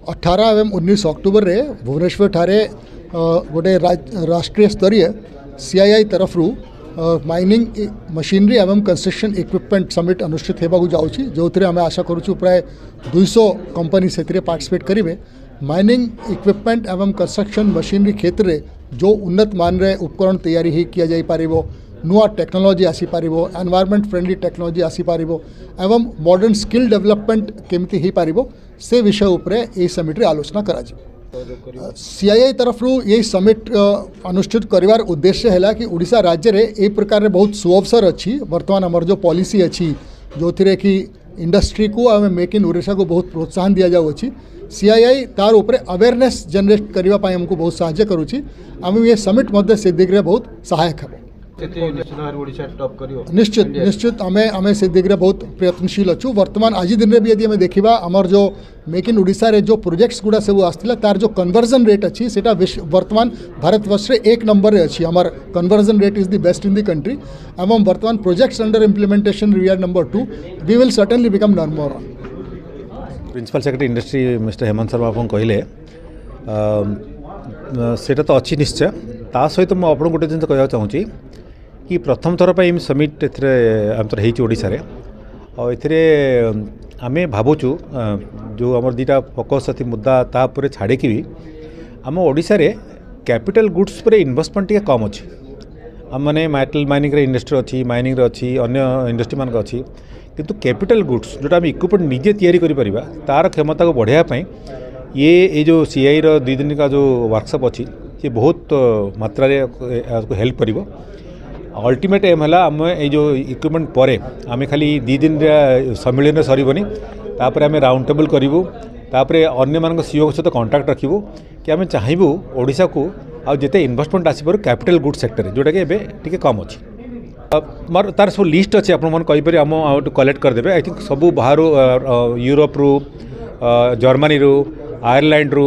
18 एवं 19 अक्टोबर रे भुवनेश्वर ठारे गोटे राष्ट्रीय स्तरीय CII तरफ माइनिंग मशीनरी एवं कंस्ट्रक्शन इक्विपमेंट समिट अनुष्ठित होगा जाऊँगी जो आम आशा करूँ प्राय 200 कंपनी से पार्टिसिपेट करेंगे। माइनिंग इक्विपमेंट एवं कंस्ट्रक्शन मशीनरी क्षेत्र में जो उन्नत मान रे उपकरण तैयारी ही किया जाई पारिबो, नुआ टेक्नोलॉजी आसी पारिबो, एनवायरमेंट फ्रेंडली टेक्नोलॉजी आसी पारिबो एवं मॉडर्न स्किल डेवलपमेंट केमती ही पारिबो से विषय उपरे ए समिट रे आलोचना करा जी। CII तरफ ये समिट अनुष्ठित करिवार उद्देश्य है कि ओडिशा राज्य रे ए प्रकार रे बहुत सुअवसर अच्छी वर्तमान आमर जो पॉलिसी अच्छी जो थी कि इंडस्ट्री को आम मेक इन ओडिशा को बहुत प्रोत्साहन दिया जाऊँगी। CII तार उपरे अवेयरनेस जनरेट करने आमको बहुत साहाय्य करुच्ची। आम ये समिट मध्य से दिग्रे बहुत सहायक है। निश्चित निश्चित आमे से दिग्रे बहुत प्रयत्नशील अच्छु। वर्तमान आज दिन में भी यदि हमें देखा आमर जो मेक इन ओडिशा रे जो प्रोजेक्ट्स गुड़ा सब आसला तार जो कन्वर्जन रेट अच्छी सेटा वर्तमान भारतवर्ष रे 1 नंबर रे अच्छी। आमर conversion rate is the best in the country एवं वर्तमान projects under implementation we are number 2। We will certainly become number 1। Principal secretary industry mister Hemant Sharma आपन कहले सेटा तो अच्छी निश्चय। ता सहित मुझे आपको गोटे जिन कह चाहूँगी कि प्रथम थर पर समिट ओडिशा रे और एथिरे आमे भावुचु जो आम दीटा फोकस अच्छी मुद्दा तापर छाड़ी भी आम ओडिशा रे कैपिटल गुड्स पर इन्वेस्टमेंट टी कम अच्छी। आम मैंने मेटल माइनिंग रे इंडस्ट्री अच्छी, माइनिंग रे अच्छी, अन्य इंडस्ट्री मान अच्छी, किंतु कैपिटल गुड्स जोटा आम इक्विपमेंट निजे तैयारी करि तार क्षमता को बढ़ावाई ये जो CII रो 2 दिन का जो वर्कशॉप अच्छी ये बहुत मात्रा हेल्प करिवो। अल्टीमेट एम है आम ये जो इक्विपमेंट पर आम खाली 2 दिन सम्मिलन सरबनी तापर आम राउंड टेबल करूँ तापर अन्य मान CEO सहित कंटाक्ट रखू कि आम चाहबू ओडिशा को आते इन्वेस्टमेंट आसपार कैपिटल गुड सेक्टर जोटा कि टी कम अच्छी। मोर तार सब लिस्ट अच्छे आपपर आम कलेक्ट करदे। आई थिंक सब बाहर यूरोप रु जर्मनी रु आयरलैंड रु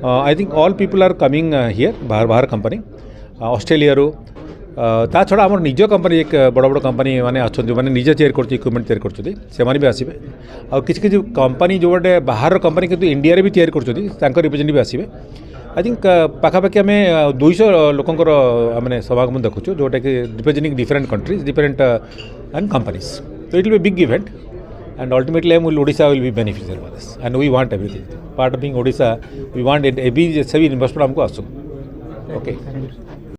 I think all people are coming here बाहर कंपनी ऑस्ट्रेलिया रु ता छड़ा आम निज कंपनी एक बड़ बड़ कंपनी माने अच्छा मैंने निजे तैयार कर इक्विपमेंट तैयार कर भी आसबे आ किसी कंपनी जो गोटे बाहर कंपनी किंतु इंडिया भी तैयार कर रिप्रेजेंटेटिव आसबे। आई थिंक पाखापाखि आम 200 लोकंर मैंने समागम देखुचु जोटा कि representing different countries different and companies. तो it will be big event and ultimately Odisha will be beneficial for this and we want everything part of being Odisha we want every investment हमको आसो। Okay।